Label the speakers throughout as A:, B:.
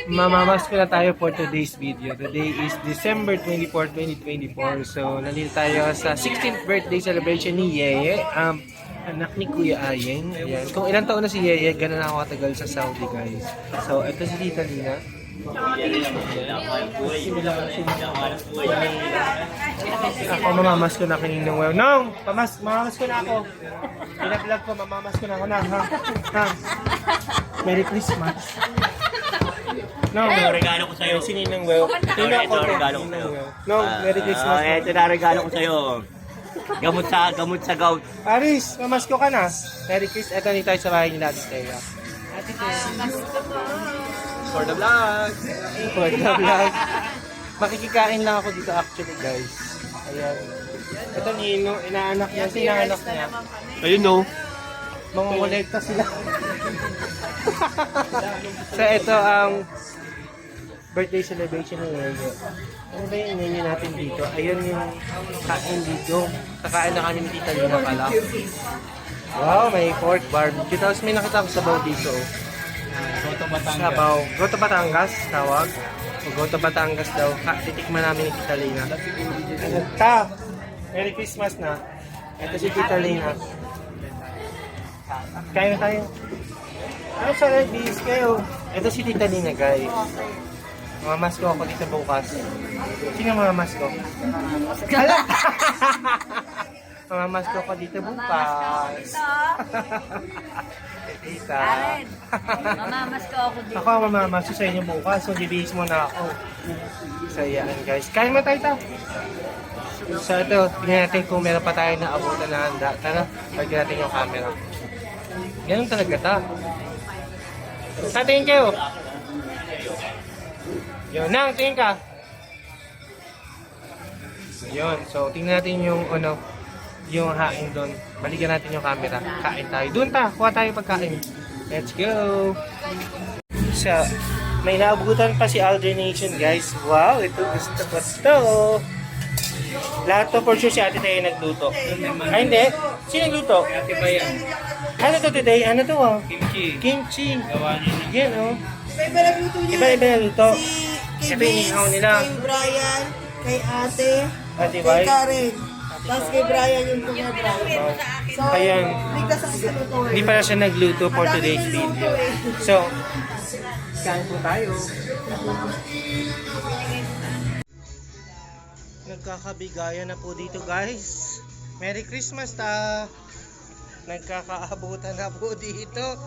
A: Mamamas ko na tayo for today's video. Today is December 24, 2024. So, nandito tayo sa 16th birthday celebration ni Yeye. Anak ni Kuya Ayeng. Ayan. Kung ilang taon na si Yeye, gano'n ako katagal sa Saudi, guys. So, ito si Tita Lina. Ako mamamas ko na kaninang well. No! Mamamas ko na ako. Pinablog ko, mamamas ko na ako na. Ha? Merry Christmas. No,
B: regalo ko sa'yo.
A: Sininang well.
B: Ito regalo ko sa'yo.
A: No, Merry Christmas.
B: Ito na regalo ko sa'yo. Gamot sa gout.
A: Aris, mamasko ka na. Merry Christmas. Ito ni tayo sa bahay ni Daddy Teo. Ate Teo. For the vlog. For the vlog. Makikikain lang ako dito actually, guys. Ayan. Ito Nino, inaanak niya. Sinaanak niya.
B: Ayun no.
A: Mangungulekta sila. So ito ang birthday celebration ni Yeye. Ano ba yung menu natin dito? Ayun yung kain dito. Kakain na kami ni Tita Lina pala. Wow, may pork barbecue. Tapos may nakita ko sabaw dito.
B: Goto Batangas.
A: Sabaw. Goto Batangas, tawag. O Goto Batangas daw. Titikman namin ni Tita Lina. Ta! Merry Christmas na. Ito si Tita Lina. Kain na tayo. Ano sa bis kayo? Ito si Tita Lina, guys. Mamamas ko ako dito bukas. Sino mamamas ko? Hala! Mamamas ko ako dito bukas. Tita.
C: Mamamas ko ako dito.
A: Ako ang mamamas ko sa inyo bukas. So, bibihis mo na ako. So, yan guys. Kain mo tayo ta. So, ito. Tingnan natin kung meron pa tayo na abutan na handa. Tara, pagyan natin yung camera. Ganun talaga ta. Tingin kayo. Yun, nang, tingin ka. Yun, so tingnan natin yung ano, yung hain doon. Balikan natin yung camera. Kain tayo. Doon ta, kuha tayo pagkain. Let's go. So, may naabutan pa si Aldrin Nation, guys. Wow, ito gusto ko to. Lahat to for sure si Ate Taya nagluto. Ay, hindi. Sino nagluto?
B: Ate Bayan.
A: Ano to today? Ano to? Oh?
B: Kimchi.
A: Kimchi.
B: Gawa niyo na.
A: Yan, oh.
D: Iba-iba na luto niya.
A: Iba-iba na luto.
D: Kay
A: Ito yung
D: Vince,
A: inihaw nila.
D: kay Brian, kay Ate,
A: Ate
D: kay
A: Bay.
D: Karen. Tapos kay Brian yung tumira. So,
A: Ayan.
D: ligtas ako sa luto eh.
A: Hindi pala siya nagluto for
D: Madami
A: today's
D: ng luto
A: video.
D: eh.
A: So, kain po tayo. Nagkakabigayan na po dito, guys. Merry Christmas ta. Nagkakaabutan na po dito.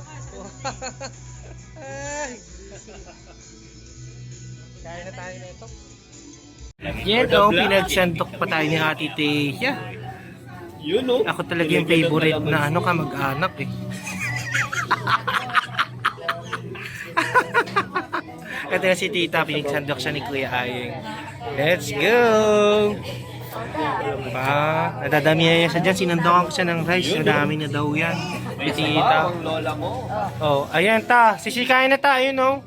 A: Ay. Kain na tayo na ito. Yan o, pinagsantok pa tayo ni Ate Tia.
B: Yun no.
A: Ako talaga yung favorite na ano kamag-anak eh. Ito na si Tita, pinagsandok siya ni Kuya Ayeng. Let's go! Nadadamihan niya siya dyan. Sinandokan ko siya ng rice. Nadami na daw yan. Si Tita.
B: Lola mo.
A: Oh, ayan ta. Sisikain na tayo, no?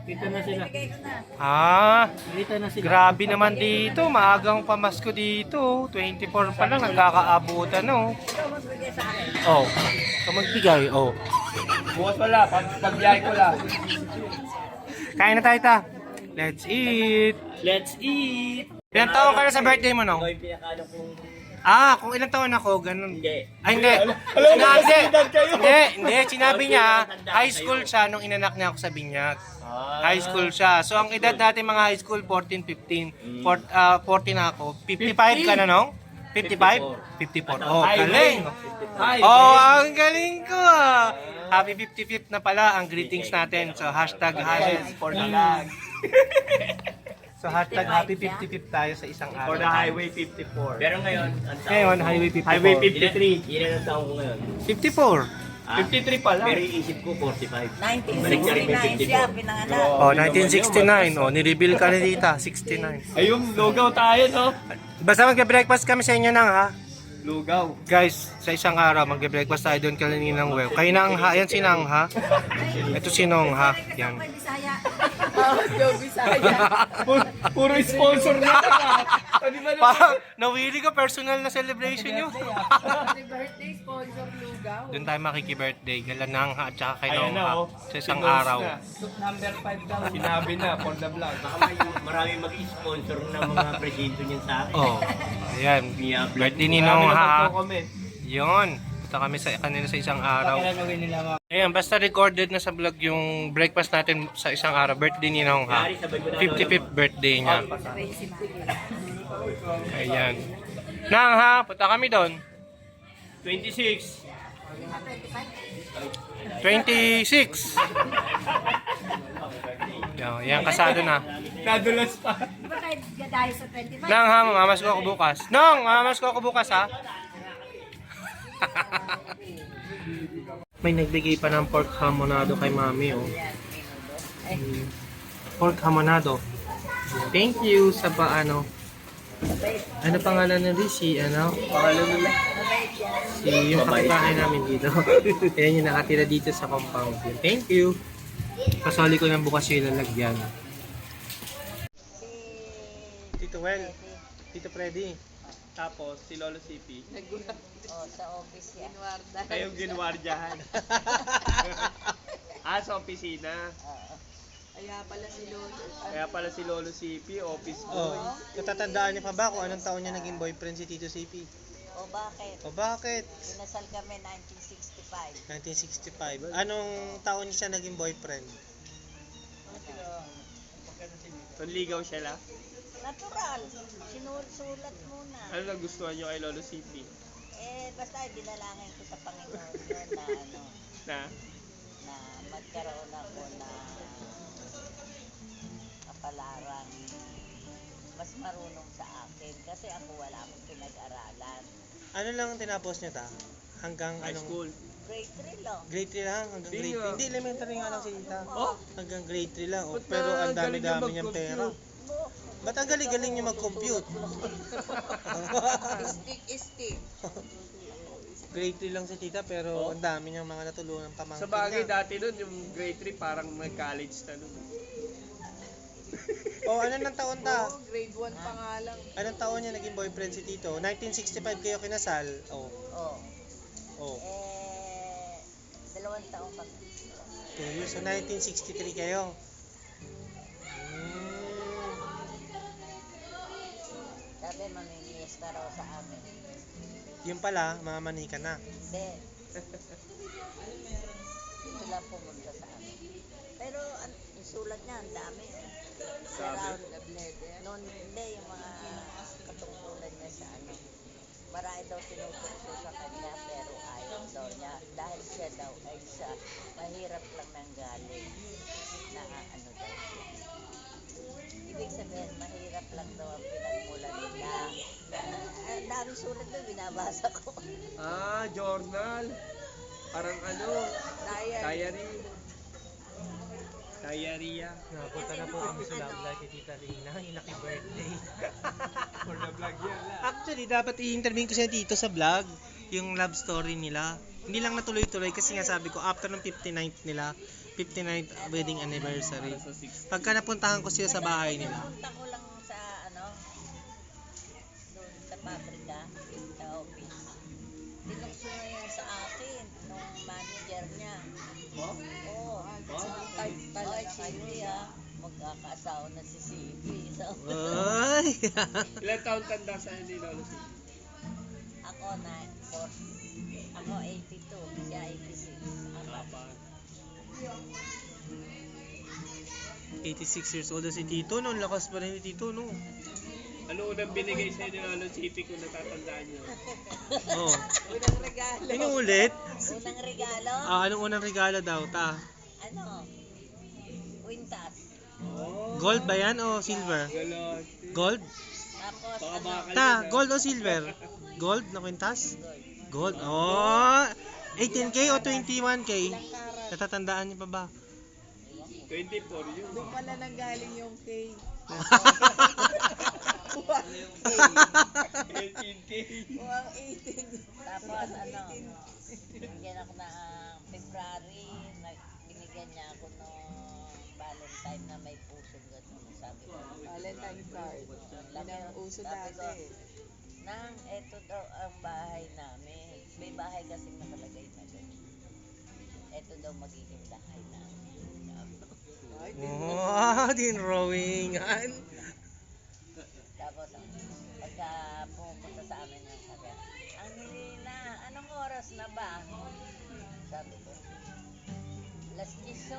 B: Dito na sila.
A: Dito na sila. Grabe naman dito. Maagang pamasko dito. 24 pa lang. Nagkakaabutan, no? Oh. Magbigay, oh.
B: Bukas wala. Pagbiyahe ko lang.
A: Kain na tayo, ta. Let's eat.
B: Let's eat.
A: Ilang taon ka na sa birthday mo, no?
B: Ito yung pinakano kong...
A: Kung ilang taon ako, ganun.
B: Hindi.
A: Ay, hindi. Hindi. Sinabi niya, high school siya nung inanak niya ako sa Binyag. High school siya. So, ang edad natin mga high school, 14, 15. 14 na ako. 55 ka na, no? 55? 54. Oh, galing. Oh, ang galing ko. Happy 55th na pala ang greetings natin. So, hashtag Hales for the lag. So, hashtag happy 55th tayo sa isang araw.
B: For the Highway 54. Pero ngayon, ang taon.
A: Ngayon, Highway 54.
B: Highway 53. Ilan ang taon ko ngayon?
A: 54.
B: 53 pa lang. Pero isip ko 45.
C: 1969 siya, pinanganak.
A: Oh, 1969. Oh, nireveal ka na dita. 69.
B: Ayun, lugaw tayo, no?
A: Basta magbe-breakfast kami sa inyo nang ha.
B: Lugaw.
A: Guys, sa isang araw magbe-breakfast tayo doon kaninang well. Kayo nang ha. Yan si Nang ha. Ito si Nong ha. Yan.
B: Puro sponsor na. Di ba
A: Parang nawili ka personal na celebration nyo.
C: Birthday sponsor
A: Doon tayo makiki-birthday. Kala Nangha at saka kay
E: Ayan na,
A: Nongha.
E: oh.
A: Sa isang
E: Sinuls
A: araw.
E: na.
D: Number 5 daw.
E: Sinabi na for the vlog.
B: Baka marami mag-sponsor ng mga presento niyan sa akin.
A: Oh. Ayan.
B: Via vlog.
A: Birthday ni
E: Marami na
A: Nongha.
E: magko-comment.
A: Yun. Punta kami sa kanila sa isang araw.
D: Gawin nila mga
A: Ayan, basta recorded na sa vlog yung breakfast natin sa isang araw. Birthday ni Nongha. 55th birthday niya. Ayan. Nangha, punta kami doon.
E: 26.
A: 26. Yan, kasado na.
E: Nadulas pa.
C: Ba tayo gadayo sa 25?
A: Nang ha, mamamas ko ako bukas. Nong, mamamas ko ako bukas ha. May nagbigay pa ng pork hamonado kay mami oh. Pork hamonado. Thank you sa paano. Ano pangalan ng Rishi? Ano? Pangalan nila? Si yung kapitbahay namin dito. Ayan yung nakatira dito sa compound. Thank you. Kasali ko ng bukas yung lalagyan. Tito Well. Tito Freddy.
E: Tapos si Lolo CP.
C: Oh, sa office yan.
E: Kayong ginwardyahan. Sa opisina. Kaya pala si Lolo CP, office boy.
A: Oh, natatandaan niyo pa ba kung anong taon niya naging boyfriend si Tito CP?
C: O bakit?
A: O bakit?
C: Kinasal kami 1965.
A: 1965. Anong taon niya siya naging boyfriend?
E: Ligaw siya la.
C: Natural. Sinulat muna.
E: Ano nagustuhan nyo kay Lolo CP?
C: Basta dinalangin ko sa Panginoon yun na
E: Na?
C: na magkaroon ako na kapalaran mas marunong sa akin kasi ako wala akong pinag-aralan.
A: Ano lang ang tinapos niya ta? Hanggang
E: High
A: anong
E: school.
C: Grade 3 lang.
A: grade 3 lang hanggang
E: Hindi
A: grade 3.
E: nga.
A: Hindi elementary nga lang si Tita.
E: Oh?
A: Hanggang grade 3 lang. Oh,
E: Ba't
A: pero
E: na
A: ang
E: galing niya
A: dami-dami niyang pera.
E: mag-compute?
A: Ba't ang galing-galing niya mag-compute?
C: Stick.
A: Grade 3 lang si Tita pero ang dami niyang mga natulungan pamangkin
E: Sa bagay
A: niya.
E: dati nun, yung grade 3 parang may college na nun.
A: Oh, ano nang taon ta?
D: grade 1 pa nga lang.
A: Anong taon niya naging boyfriend si Tito? 1965 kayo kinasal. Oh.
C: Oh.
A: Oh.
C: 2 taon kami.
A: 2 years. So 1963 kayo.
C: Sabi, mamimiyes ka raw sa amin.
A: Yung pala, mamani ka na.
C: Hindi. Dito lang pumunta sa amin. Pero yung sulat niya, ang dami. Around the letter. Noon, hindi, yung mga katungkulan niya sa ano. Marami daw tinutugso sa kanya, pero ayaw daw niya. Dahil siya daw ay sa mahirap lang nang galing. Na ano daw siya. Ibig sabihin, mahirap lang daw ang pinagmulan nila. Ang dami sulat doon, binabasa ko.
E: Journal. Parang ano, diary. Diarrhea.
A: Napunta na po kami sa love life ni Tita Rina. Inaki birthday.
E: For the vlog yan la.
A: Actually, dapat i-interview ko siya dito sa vlog. Yung love story nila. Hindi lang natuloy-tuloy kasi nga sabi ko, after ng 59th nila, 59th wedding anniversary. Pagka napuntahan ko sila sa bahay nila.
C: Punta ko lang sa ano, doon sa pabrika, sa office. Tinukso na yun sa akin, nung manager niya. Oo. Ay, CP magkakaasawa na si CP. So,
A: Ay!
E: Ilan taon tanda sa hindi Lolo CP?
C: ako 82, siya 86.
E: Tama.
A: 86 years old na si Tito, no? Lakas pa rin ni Tito, no?
E: Ano unang binigay sa'yo ni Lolo CP kung natatandaan nyo?
A: Oh.
C: Unang regalo.
A: Inuulit?
C: Unang regalo?
A: Anong unang regalo daw, ta?
C: Ano? Quintas.
A: Gold ba yan o silver?
E: Galot.
A: Gold?
C: Tapos
E: Baka
C: ano?
E: bakal
A: Ta,
E: yun, ah.
A: gold o silver? Gold na kwintas? Gold. Oh! 18K o 21K? Natatandaan niyo pa ba?
E: 24 yun.
D: Doon pala nanggaling yung K.
E: 18K.
D: Mukhang 18.
C: Tapos ano? Binigyan ako ng February. Binigyan niya ako ng Valentine na may pusong gano'n. Sabi ko.
D: Valentine's card. Yan ang uso
C: Sabi ko,
D: dati.
C: Nang, eto daw ang bahay namin. May bahay kasing nakalagay na ito daw magiging bahay na.
A: Wow, din rowingan.
C: Tapos, pagka pumunta sa amin ng sabi, ang Nilina, anong oras na ba? Sabi ko, alas 10.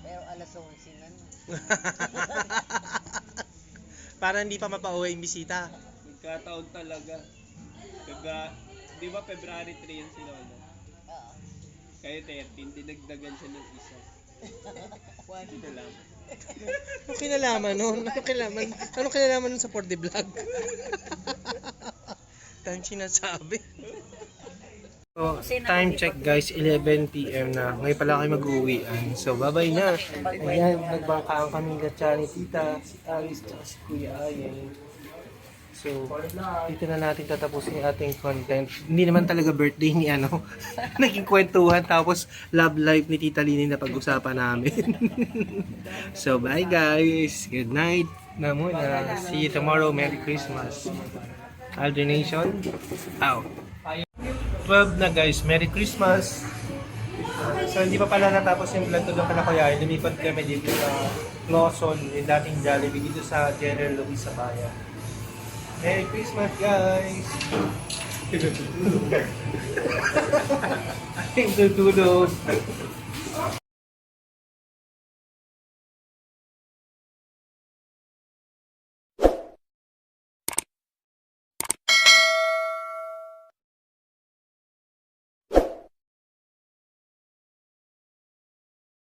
C: Pero alas 11 na.
A: Para hindi pa mapauwi yung bisita.
E: Magkataon talaga. Di ba February 3 yan si Lolo?
C: Oo.
E: Kaya 13, dinagdagan siya ng isa. Ito lang.
A: Anong kinalaman nun? Anong kinalaman nun sa 4D vlog? Tayong sinasabi. So, time check guys, 11 PM na. Ngayon pala kayo mag-uwian. So, bye-bye na. Ayan, nagbangkaan kami gatsa ni Tita, si Alice, at si Kuya Ayen. So, dito na natin tatapusin yung ating content. Hindi naman talaga birthday ni ano. Naging kwentuhan tapos love life ni Tita Lini na pag-usapan namin. So, bye guys. Good night na muna. See you tomorrow. Merry Christmas. Aldrin Nation, out. 12 na guys. Merry Christmas. So, hindi pa pala natapos yung vlog ko doon kala Kuya. Lumipat kami dito sa Lawson, yung dating Jollibee dito sa General Luis sa Bayan. Merry Christmas, guys! Tutulog. Tutulog.